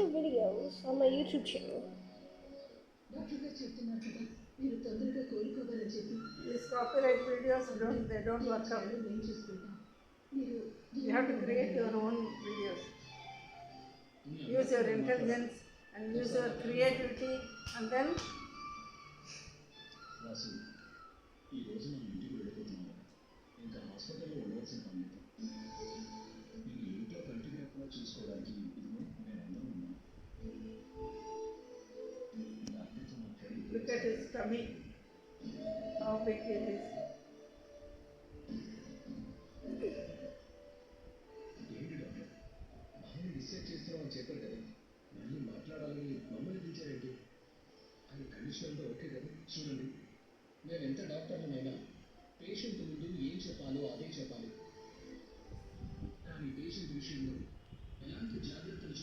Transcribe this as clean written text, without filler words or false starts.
of videos on my YouTube channel. These copyright videos don't work out. You have to create your own videos. Use your intelligence and use your creativity, and then Vasu ఈ రోజు మనం ఇంటికి వెళ్ళిపోతున్నాము. ఇంకా హాస్పిటల్లో ఉండవలసిన పని లేదు. నేను ఇంట్లో కంటి రెప్పలా చూసుకోవడానికి ఇదిగో మేమందరం ఉన్నాం. డాక్టర్తో మాట్లాడి look at his tummy, how big it is. ఏంటి డాక్టర్ మమ్మల్ని డిశ్చార్జ్ చేస్తున్నామని చెప్పారు కదా, మళ్ళీ మాట్లాడాలని మమ్మల్ని పిలిచారేంటి? ఆయన కండిషన్ అంతా ఓకే కదా? చూడండి, మేము ఎంత డాక్టర్లమైనా పేషెంట్ ముందు ఏం చెప్పాలో అదే చెప్పాలి. కానీ పేషెంట్ విషయంలో ఎలాంటి జాగ్రత్తలు